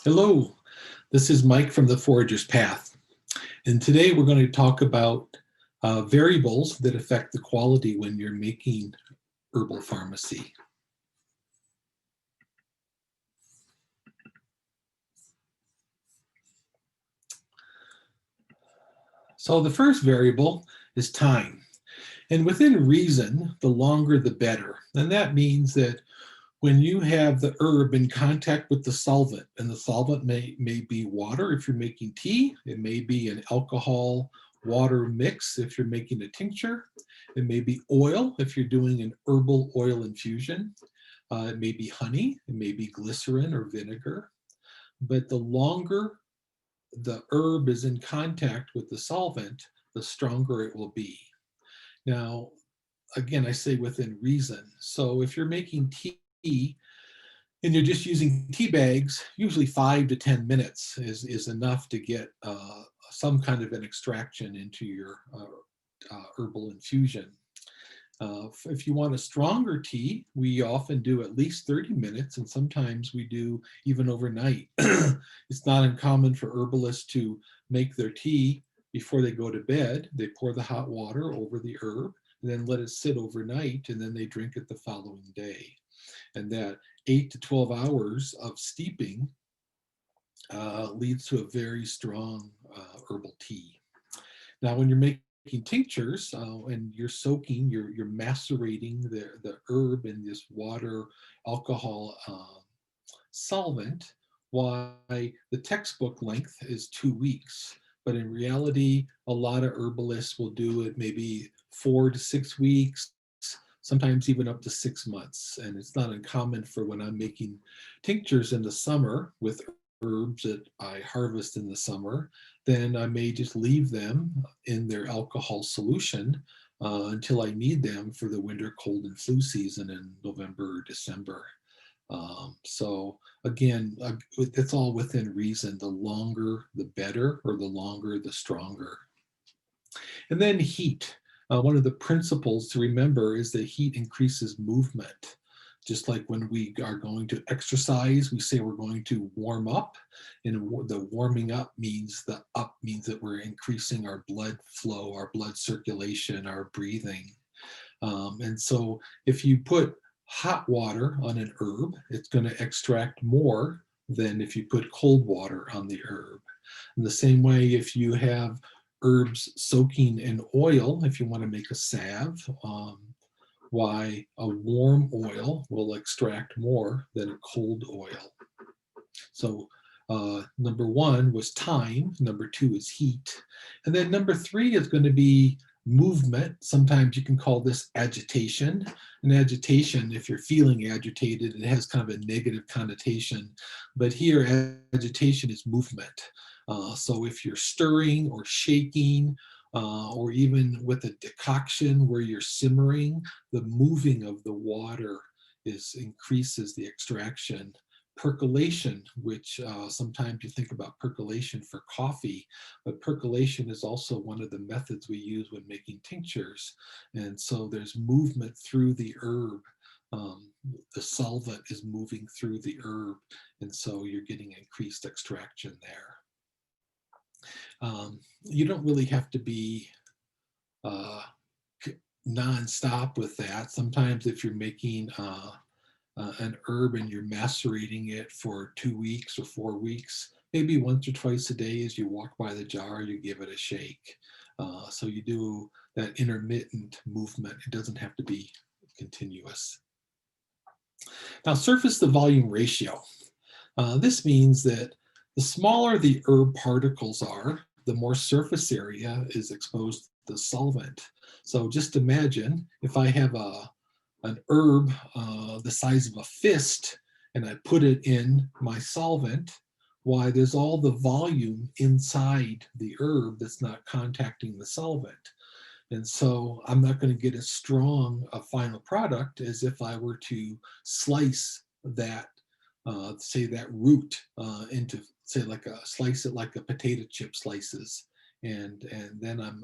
Hello, this is Mike from the Forager's Path, and today we're going to talk about variables that affect the quality when you're making herbal pharmacy. So the first variable is time, and within reason, the longer the better. And that means that when you have the herb in contact with the solvent, and the solvent may be water if you're making tea, it may be an alcohol water mix if you're making a tincture, it may be oil if you're doing an herbal oil infusion, it may be honey, it may be glycerin or vinegar, but the longer the herb is in contact with the solvent, the stronger it will be. Now, again, I say within reason. So if you're making tea and you're just using tea bags, usually 5 to 10 minutes is enough to get some kind of an extraction into your herbal infusion. If you want a stronger tea, we often do at least 30 minutes, and sometimes we do even overnight. It's not uncommon for herbalists to make their tea before they go to bed. They pour the hot water over the herb, and then let it sit overnight, and then they drink it the following day. And that 8 to 12 hours of steeping leads to a very strong herbal tea. Now, when you're making tinctures and you're soaking, you're macerating the herb in this water alcohol solvent, why the textbook length is 2 weeks. But in reality, a lot of herbalists will do it maybe 4 to 6 weeks, sometimes even up to 6 months. And it's not uncommon for when I'm making tinctures in the summer with herbs that I harvest in the summer, then I may just leave them in their alcohol solution until I need them for the winter cold and flu season in November or December. So again, it's all within reason. The longer, the better, or the longer, the stronger. And then heat. One of the principles to remember is that heat increases movement. Just like when we are going to exercise, we say we're going to warm up, and the warming up means that we're increasing our blood flow, our blood circulation, our breathing. And so if you put hot water on an herb, it's going to extract more than if you put cold water on the herb. In the same way, if you have herbs soaking in oil, if you want to make a salve, why a warm oil will extract more than a cold oil. So number one was time, number two is heat, and then number three is going to be movement. Sometimes you can call this agitation. And agitation, if you're feeling agitated, it has kind of a negative connotation. But here, agitation is movement. So if you're stirring or shaking, or even with a decoction where you're simmering, the moving of the water increases the extraction. Percolation, which sometimes you think about percolation for coffee, but percolation is also one of the methods we use when making tinctures. And so there's movement through the herb. Um, the solvent is moving through the herb, and so you're getting increased extraction there. You don't really have to be uh, non-stop with that. Sometimes if you're making an herb and you're macerating it for 2 weeks or 4 weeks, maybe once or twice a day as you walk by the jar, you give it a shake. So you do that intermittent movement. It doesn't have to be continuous. Now, surface to volume ratio. This means that the smaller the herb particles are, the more surface area is exposed to the solvent. So just imagine if I have an herb the size of a fist and I put it in my solvent, why there's all the volume inside the herb that's not contacting the solvent. And so I'm not going to get as strong a final product as if I were to slice that, say that root into, say like slice it like a potato chip slices and then I'm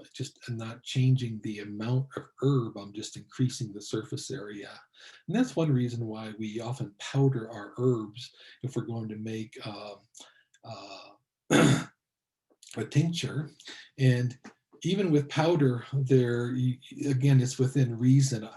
not changing the amount of herb, I'm just increasing the surface area. And that's one reason why we often powder our herbs if we're going to make a tincture. And even with powder, again, it's within reason.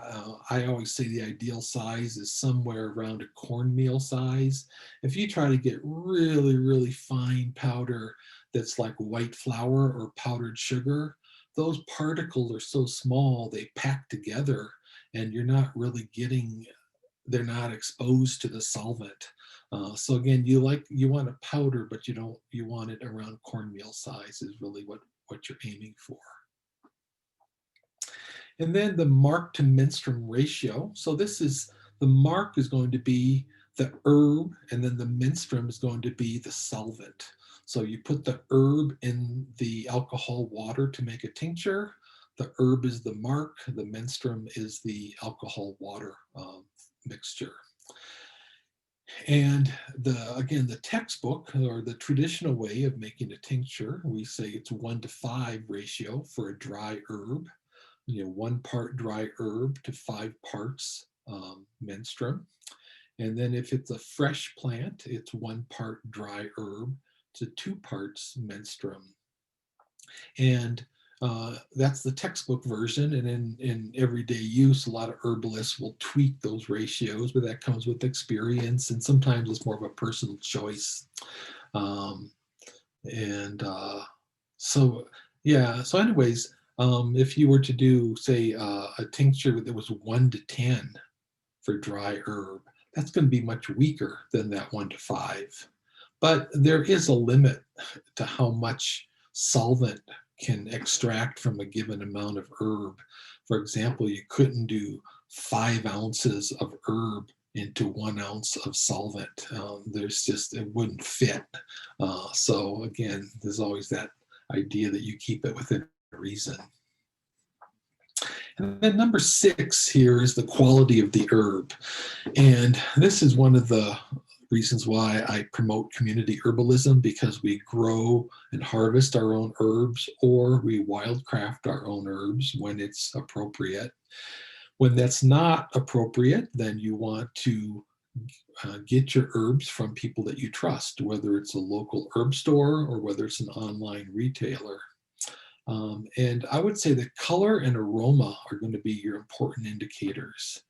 I always say the ideal size is somewhere around a cornmeal size. If you try to get really, really fine powder that's like white flour or powdered sugar, those particles are so small, they pack together, and you're not really getting, they're not exposed to the solvent. So again, you want a powder, but you want it around cornmeal size is really what you're aiming for. And then the mark to menstruum ratio. So the mark is going to be the herb, and then the menstruum is going to be the solvent. So you put the herb in the alcohol water to make a tincture. The herb is the mark, the menstruum is the alcohol water mixture. And again, the textbook or the traditional way of making a tincture, we say it's 1:5 ratio for a dry herb. 1 part dry herb to 5 parts menstruum. And then if it's a fresh plant, it's 1 part dry herb to 2 parts menstruum. And that's the textbook version. And in everyday use, a lot of herbalists will tweak those ratios, but that comes with experience. And sometimes it's more of a personal choice. Um, and so, yeah. So anyways, if you were to do, say, a tincture that was 1:10 for dry herb, that's going to be much weaker than that 1:5. But there is a limit to how much solvent can extract from a given amount of herb. For example, you couldn't do 5 ounces of herb into 1 ounce of solvent. It wouldn't fit. So again, there's always that idea that you keep it within reason. And then number 6 here is the quality of the herb. And this is one of the reasons why I promote community herbalism, because we grow and harvest our own herbs, or we wildcraft our own herbs when it's appropriate. When that's not appropriate, then you want to get your herbs from people that you trust, whether it's a local herb store or whether it's an online retailer. And I would say the color and aroma are going to be your important indicators.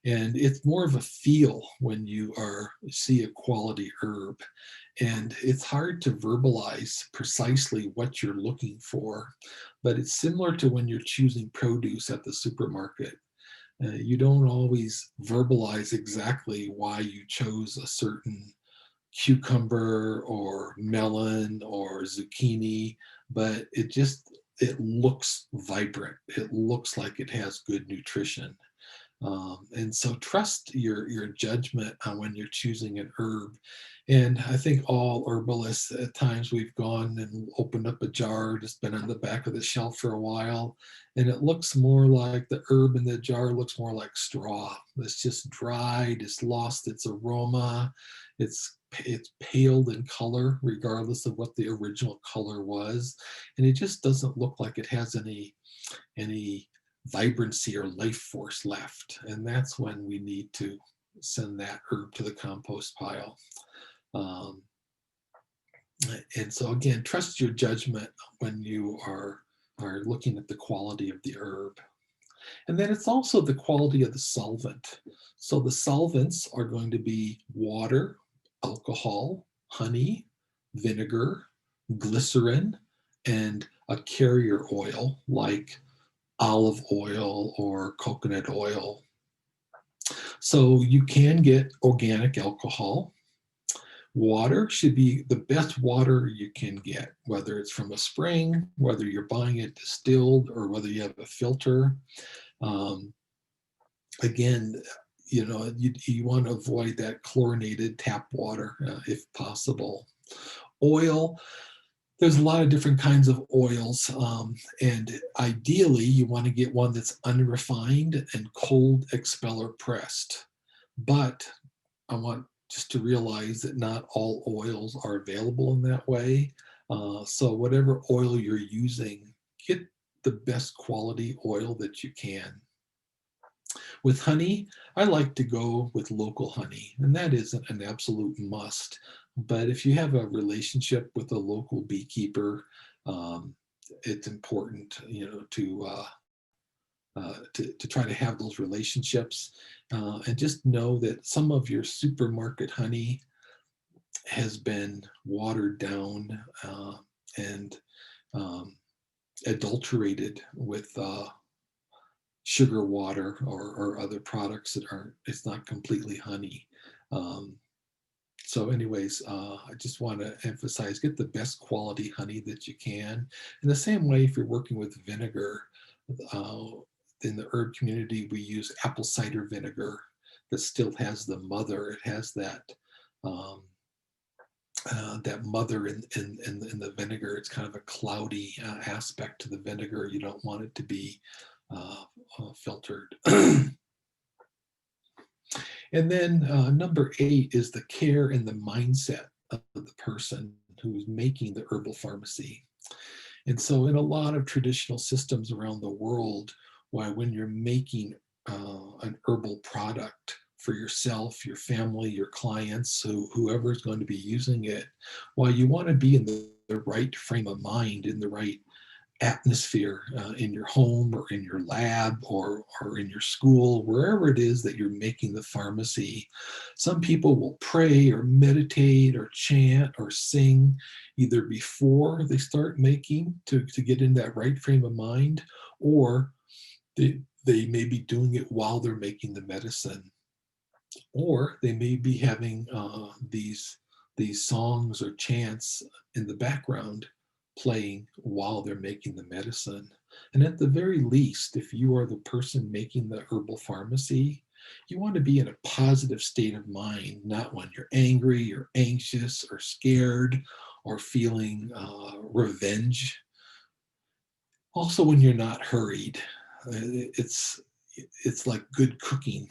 And it's more of a feel when you see a quality herb. And it's hard to verbalize precisely what you're looking for, but it's similar to when you're choosing produce at the supermarket. You don't always verbalize exactly why you chose a certain cucumber or melon or zucchini, but it looks vibrant. It looks like it has good nutrition. And so trust your judgment on when you're choosing an herb. And I think all herbalists, at times we've gone and opened up a jar that's been on the back of the shelf for a while, and it looks more like the herb in the jar looks more like straw. It's just dried, it's lost its aroma, it's paled in color regardless of what the original color was, and it just doesn't look like it has any vibrancy or life force left. And that's when we need to send that herb to the compost pile. Um, and so again, trust your judgment when you are looking at the quality of the herb. And then it's also the quality of the solvent. So the solvents are going to be water, alcohol, honey, vinegar, glycerin, and a carrier oil like olive oil or coconut oil. So you can get organic alcohol. Water should be the best water you can get, whether it's from a spring, whether you're buying it distilled, or whether you have a filter. Um, Again, you want to avoid that chlorinated tap water if possible. Oil, there's a lot of different kinds of oils, and ideally you want to get one that's unrefined and cold expeller pressed. But I want just to realize that not all oils are available in that way. So whatever oil you're using, get the best quality oil that you can. With honey, I like to go with local honey, and that isn't an absolute must. But if you have a relationship with a local beekeeper, um, it's important, to try to have those relationships, and just know that some of your supermarket honey has been watered down, and um, adulterated with sugar water, or other products that aren't, it's not completely honey. Um, so anyways, I just want to emphasize, get the best quality honey that you can. In the same way, if you're working with vinegar, uh, in the herb community, we use apple cider vinegar that still has the mother. It has um, that mother in the vinegar. It's kind of a cloudy aspect to the vinegar. You don't want it to be filtered. And then number 8 is the care and the mindset of the person who's making the herbal pharmacy. And so in a lot of traditional systems around the world, why when you're making an herbal product for yourself, your family, your clients, whoever is going to be using it, while you want to be in the right frame of mind, in the right atmosphere, in your home or in your lab, or in your school, wherever it is that you're making the pharmacy. Some people will pray or meditate or chant or sing either before they start making to get in that right frame of mind, or they may be doing it while they're making the medicine, or they may be having these songs or chants in the background playing while they're making the medicine. And at the very least, if you are the person making the herbal pharmacy, you want to be in a positive state of mind, not when you're angry or anxious or scared or feeling revenge. Also, when you're not hurried. It's like good cooking.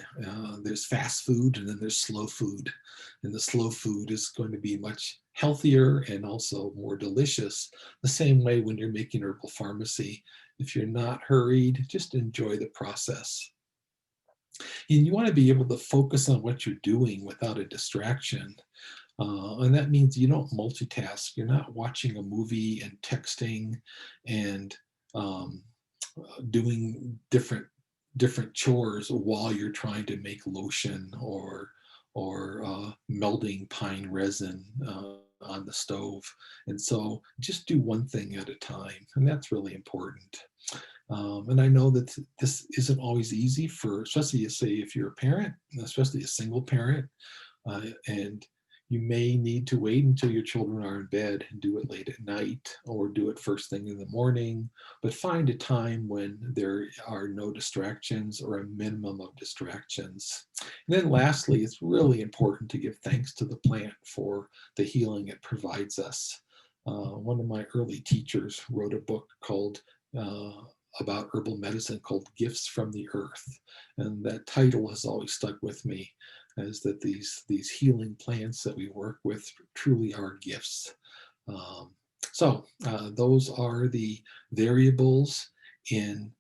There's fast food and then there's slow food, and the slow food is going to be much healthier and also more delicious. The same way when you're making herbal pharmacy, if you're not hurried, just enjoy the process. And you want to be able to focus on what you're doing without a distraction. And that means you don't multitask. You're not watching a movie and texting and um, doing different chores while you're trying to make lotion, or melding pine resin on the stove. And so just do one thing at a time, and that's really important. And I know that this isn't always easy for, especially say if you're a parent, especially a single parent, and you may need to wait until your children are in bed and do it late at night, or do it first thing in the morning, but find a time when there are no distractions or a minimum of distractions. And then lastly, it's really important to give thanks to the plant for the healing it provides us. One of my early teachers wrote a book called about herbal medicine called Gifts from the Earth. And that title has always stuck with me, as that these healing plants that we work with truly are gifts. Um, so those are the variables in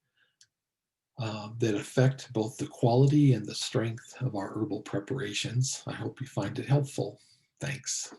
that affect both the quality and the strength of our herbal preparations. I hope you find it helpful. Thanks.